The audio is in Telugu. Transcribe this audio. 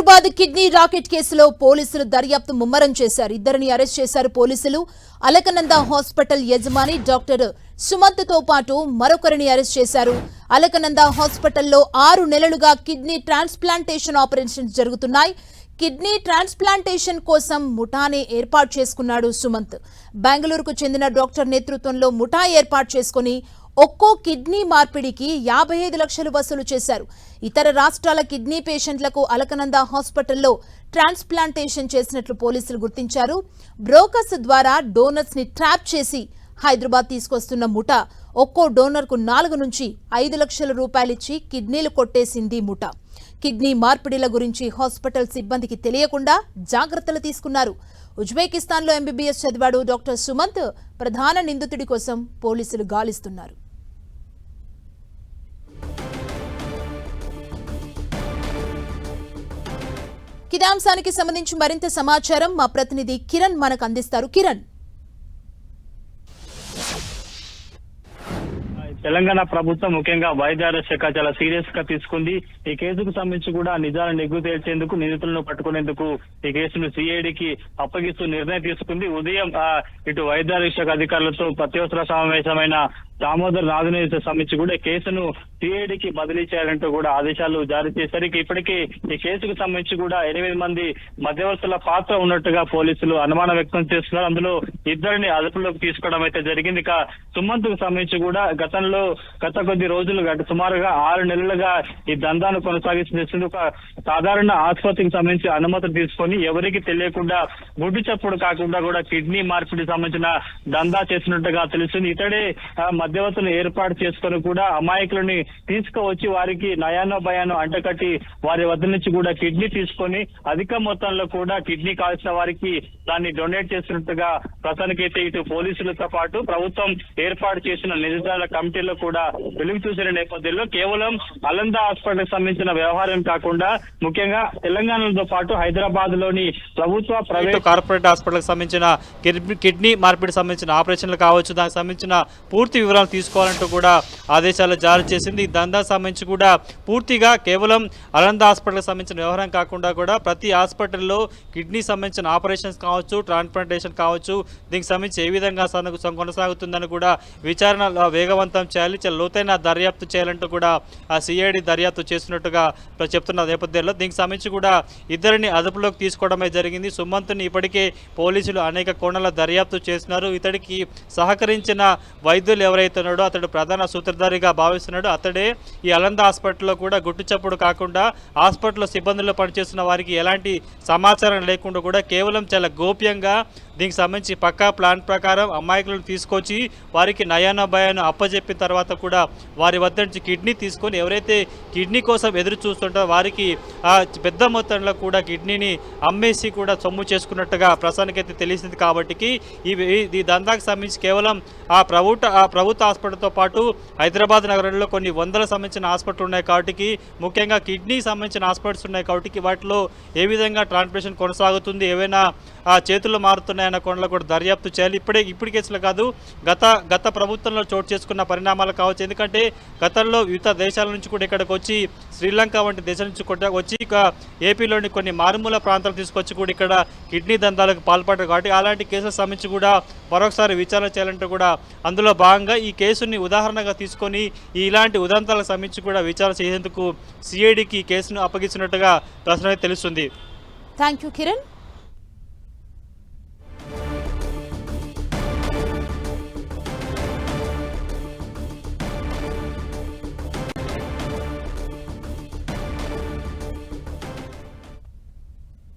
హైదరాబాద్ కిడ్నీ రాకెట్ కేసులో పోలీసులు దర్యాప్తు ముమ్మరం చేశారు. ఇద్దరిని అరెస్ట్ చేశారు పోలీసులు. అలకనంద హాస్పిటల్ యజమాని డాక్టర్ సుమంత్ తో పాటు మరొకరిని అరెస్ట్ చేశారు. అలకనంద హాస్పిటల్లో 6 నెలలుగా కిడ్నీ ట్రాన్స్ప్లాంటేషన్ ఆపరేషన్స్ జరుగుతున్నాయి. కిడ్నీ ట్రాన్స్ప్లాంటేషన్ కోసం ముఠాని ఏర్పాటు చేసుకున్నాడు సుమంత్. బెంగళూరుకు చెందిన డాక్టర్ నేతృత్వంలో ముఠా ఏర్పాటు చేసుకుని ఒక్కో కిడ్నీ మార్పిడికి 55 లక్షలు వసూలు చేశారు. ఇతర రాష్ట్రాల కిడ్నీ పేషెంట్లకు అలకనంద హాస్పిటల్లో ట్రాన్స్ప్లాంటేషన్ చేసినట్లు పోలీసులు గుర్తించారు. బ్రోకర్స్ ద్వారా డోనర్స్ ని ట్రాప్ చేసి హైదరాబాద్ తీసుకొస్తున్న ముఠా ఒక్కో డోనర్ కు 4 నుంచి 5 లక్షల రూపాయలిచ్చి కిడ్నీలు కొట్టేసింది ముఠా. కిడ్నీ మార్పిడిల గురించి హాస్పిటల్ సిబ్బందికి తెలియకుండా జాగ్రత్తలు తీసుకున్నారు. ఉజ్బెకిస్తాన్లో ఎంబీబీఎస్ చదివాడు డాక్టర్ సుమంత్. ప్రధాన నిందితుడి కోసం పోలీసులు గాలిస్తున్నారు. ఇదే అంశానికి సంబంధించి మరింత సమాచారం మా ప్రతినిధి కిరణ్ మనకు అందిస్తారు. కిరణ్, తెలంగాణ ప్రభుత్వం ముఖ్యంగా వైద్య శాఖ చాలా సీరియస్ గా తీసుకుంది. ఈ కేసుకు సంబంధించి కూడా నిజాలను నిగ్గు తేల్చేందుకు, నిందితులను పట్టుకునేందుకు ఈ కేసును సిఐడికి అప్పగిస్తూ నిర్ణయం తీసుకుంది. ఉదయం ఇటు వైద్య శాఖ అధికారులతో అత్యవసర సమావేశమైన దామోదర్ నాథుని సంబంధించి కూడా కేసును సిఐడికి బదిలీ చేయాలంటూ కూడా ఆదేశాలు జారీ చేశారు. ఇప్పటికీ ఈ కేసుకు సంబంధించి కూడా 8 మంది మధ్యవర్తుల పాత్ర ఉన్నట్టుగా పోలీసులు అనుమానం వ్యక్తం చేస్తున్నారు. అందులో ఇద్దరిని అదుపులోకి తీసుకోవడం అయితే జరిగింది. ఇక సుమంత్ కు సంబంధించి కూడా గత కొద్ది రోజులు సుమారుగా 6 నెలలుగా ఈ దందాను కొనసాగిస్తుంది. ఒక సాధారణ ఆసుపత్రికి సంబంధించి అనుమతి తీసుకొని ఎవరికి తెలియకుండా గుడ్డు చప్పుడు కాకుండా కూడా కిడ్నీ మార్పిడి సంబంధించిన దందా చేసినట్టుగా తెలుస్తుంది. ఇతడే మధ్యవర్తులు ఏర్పాటు చేసుకొని కూడా అమాయకులని తీసుకువచ్చి వారికి నయానో భయానో అంటకట్టి వారి వద్ద నుంచి కూడా కిడ్నీ తీసుకొని అధిక మొత్తంలో కూడా కిడ్నీ కాల్సిన వారికి దాన్ని డొనేట్ చేసినట్టుగా ప్రస్తుతానికైతే ఇటు పోలీసులతో పాటు ప్రభుత్వం ఏర్పాటు చేసిన నిజాల కమిటీలో కూడా వెలుగు చూసిన నేపథ్యంలో కేవలం అలంద హాస్పిటల్ కి సంబంధించిన వ్యవహారం కాకుండా ముఖ్యంగా తెలంగాణతో పాటు హైదరాబాద్ లోని ప్రభుత్వ ప్రైవేట్ కార్పొరేట్ హాస్పిటల్ కి సంబంధించిన కిడ్నీ మార్పిడి సంబంధించిన ఆపరేషన్లు కావచ్చు, దానికి సంబంధించిన పూర్తి వివరాలు తీసుకోవాలంటూ కూడా ఆదేశాలు జారీ చేసింది. ఈ దందా సంబంధించి కూడా పూర్తిగా కేవలం అలంద హాస్పిటల్కి సంబంధించిన వ్యవహారం కాకుండా కూడా ప్రతి హాస్పిటల్లో కిడ్నీ సంబంధించిన ఆపరేషన్స్ కావచ్చు, ట్రాన్స్ప్లాంటేషన్ కావచ్చు, దీనికి సంబంధించి ఏ విధంగా కొనసాగుతుందని కూడా విచారణ వేగవంతం చేయాలి, చాలా లోతైన దర్యాప్తు చేయాలంటూ కూడా ఆ సిఐడి దర్యాప్తు చేస్తున్నట్టుగా చెప్తున్న నేపథ్యంలో దీనికి సంబంధించి కూడా ఇద్దరిని అదుపులోకి తీసుకోవడమే జరిగింది. సుమంత్ని ఇప్పటికే పోలీసులు అనేక కోణాల దర్యాప్తు చేస్తున్నారు. ఇతడికి సహకరించిన వైద్యులు ఎవరైతే ఉన్నాడో అతడు ప్రధాన సూత్రధారిగా భావిస్తున్నాడు. అతడే ఈ అలంద హాస్పిటల్లో కూడా గుట్టు చప్పుడు కాకుండా హాస్పిటల్లో సిబ్బందుల్లో పనిచేస్తున్న వారికి ఎలాంటి సమాచారం లేకుండా కూడా కేవలం చాలా గోప్యంగా దీనికి సంబంధించి పక్కా ప్లాన్ ప్రకారం అమాయకులను తీసుకొచ్చి వారికి నయానో భయాను అప్పజెప్పిన తర్వాత కూడా వారి వద్ద నుంచి కిడ్నీ తీసుకొని ఎవరైతే కిడ్నీ కోసం ఎదురు చూస్తుంటారో వారికి పెద్ద మొత్తంలో కూడా కిడ్నీని అమ్మేసి కూడా సొమ్ము చేసుకున్నట్టుగా ప్రస్తుతానికైతే తెలిసింది. కాబట్టి ఈ దందాకు సంబంధించి కేవలం ప్రభుత్వ హాస్పిటల్తో పాటు హైదరాబాద్ నగరంలో కొన్ని వందల సంబంధించిన హాస్పిటల్ ఉన్నాయి. కాబట్టి ముఖ్యంగా కిడ్నీ సంబంధించిన హాస్పిటల్స్ ఉన్నాయి. కాబట్టి వాటిలో ఏ విధంగా ట్రాన్స్ప్లాంటేషన్ కొనసాగుతుంది, ఏవైనా చేతులు మారుతున్నాయన్న కోణంలో కూడా దర్యాప్తు చేయాలి. ఇప్పుడు కేసులు కాదు, గత ప్రభుత్వంలో చోటు చేసుకున్న పరిణామాలు కావచ్చు. ఎందుకంటే గతంలో వివిధ దేశాల నుంచి కూడా ఇక్కడికి వచ్చి శ్రీలంక వంటి దేశాల నుంచి కూడా వచ్చి ఏపీలోని కొన్ని మారుమూల ప్రాంతాలు తీసుకొచ్చి కూడా ఇక్కడ కిడ్నీ దందాలకు పాల్పడ్డారు. కాబట్టి అలాంటి కేసులకు సంబంధించి కూడా మరొకసారి విచారణ చేయాలంటూ కూడా అందులో భాగంగా ఈ కేసుని ఉదాహరణగా తీసుకొని ఇలాంటి ఉదంతాలకు సంబంధించి కూడా విచారణ చేసేందుకు సిఐడికి కేసును అప్పగించినట్టుగా ప్రశ్న తెలుస్తుంది. Thank you Kiran.